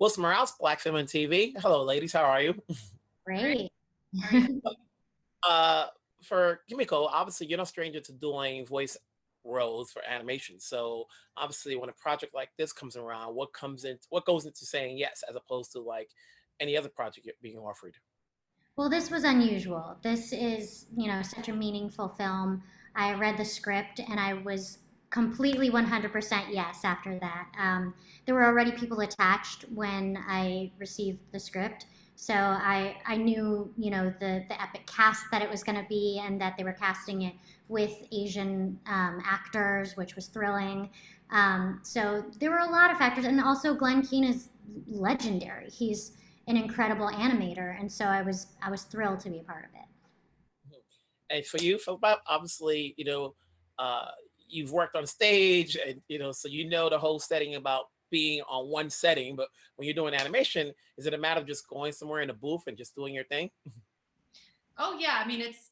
Wilson Morales, Black Film and TV. Hello, ladies. How are you? Great. Great. How are you? Uh, for Kimiko, obviously you're no stranger to doing voice roles for animation. So obviously, when a project like this comes around, what goes into saying yes, as opposed to like any other project you're being offered? Well, this was unusual. This is, such a meaningful film. I read the script and I was completely 100% yes after that. There were already people attached when I received the script. So I knew, the epic cast that it was going to be and that they were casting it with Asian actors, which was thrilling. So there were a lot of factors. And also, Glenn Keane is legendary. He's an incredible animator, and so I was thrilled to be a part of it. Mhm. And for you, Phillipa, obviously, uh, you've worked on stage, and so you know the whole setting about being on one setting. But when you're doing animation, is it a matter of just going somewhere in a booth and just doing your thing? Oh yeah, I mean it's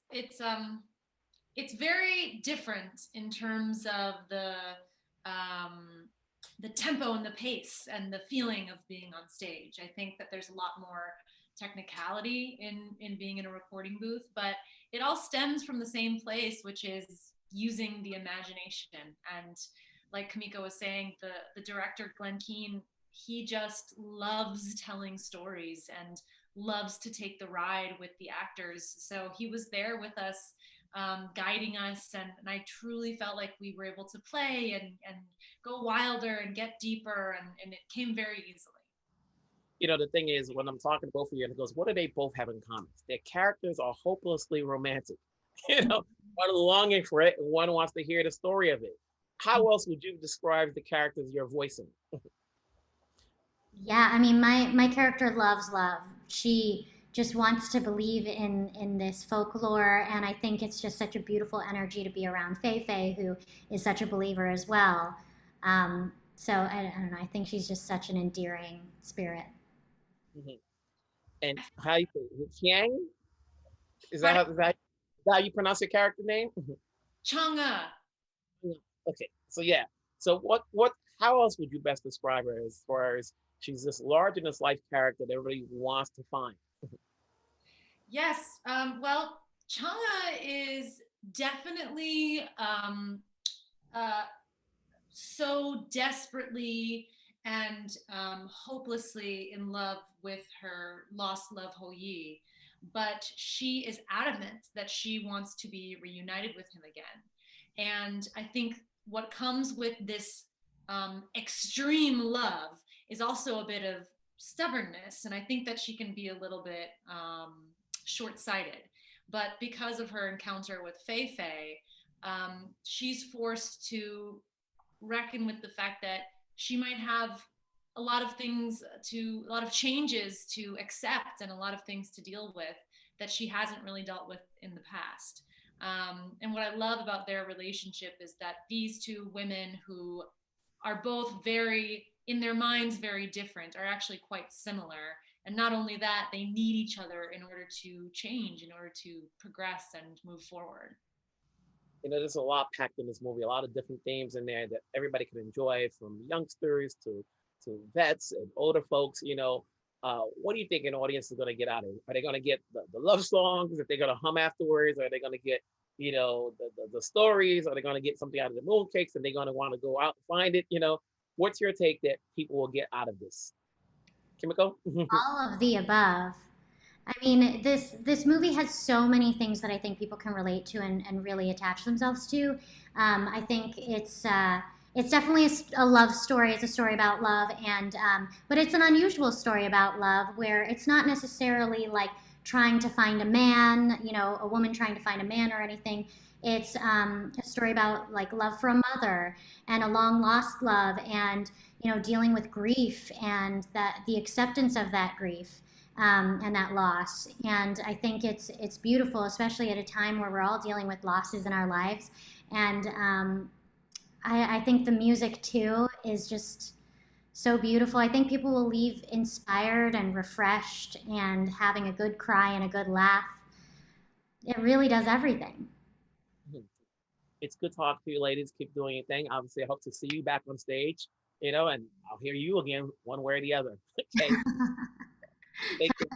very different in terms of um the tempo and the pace and the feeling of being on stage. I think that there's a lot more technicality in being in a recording booth, but it all stems from the same place, which is using the imagination. And like Kamiko was saying, the director Glenn Keane, he just loves telling stories and loves to take the ride with the actors. So he was there with us, guiding us, and I truly felt like we were able to play and go wilder and get deeper, and it came very easily. The thing is, when I'm talking to both of you, and it goes, what do they both have in common? Their characters are hopelessly romantic. One longing for it, and one wants to hear the story of it. How else would you describe the characters you're voicing? Yeah, I mean, my character loves love. She just wants to believe in this folklore, and I think it's just such a beautiful energy to be around Fei Fei, who is such a believer as well. So I don't know. I think she's just such an endearing spirit. Mhm. And how you say it? Chiang? Pardon? Is that how you pronounce your character name? Chang'e. Yeah. Okay, so yeah. So what? How else would you best describe her as far as she's this larger than life character that everybody wants to find? Yes. Well, Chang'e is definitely uh, so desperately and hopelessly in love with her lost love Ho Yi, but she is adamant that she wants to be reunited with him again. And I think what comes with this extreme love is also a bit of stubbornness, and I think that she can be a little bit short-sighted. But because of her encounter with Fei Fei, she's forced to reckon with the fact that she might have a lot of changes to accept and a lot of things to deal with that she hasn't really dealt with in the past. And what I love about their relationship is that these two women, who are both very, in their minds, very different, are actually quite similar. And not only that, they need each other in order to change, in order to progress and move forward. There's a lot packed in this movie, a lot of different themes in there that everybody can enjoy, from youngsters to vets and older folks. What do you think an audience is going to get out of it? Are they going to get the love songs that they're going to hum afterwards? Are they going to get the stories? Are they going to get something out of the mooncakes and they're going to want to go out and find it? What's your take that people will get out of this? Kimiko? All of the above. I mean, this movie has so many things that I think people can relate to and really attach themselves to. I think it's definitely a love story. It's a story about love, and but it's an unusual story about love where it's not necessarily like trying to find a man, a woman trying to find a man or anything. It's a story about like love for a mother and a long lost love, and dealing with grief and that the acceptance of that grief and that loss. And I think it's beautiful, especially at a time where we're all dealing with losses in our lives. And I think the music too is just so beautiful. I think people will leave inspired and refreshed and having a good cry and a good laugh. It really does everything. It's good talking to you, ladies. Keep doing your thing. Obviously, I hope to see you back on stage. and I'll hear you again one way or the other. Okay, take care.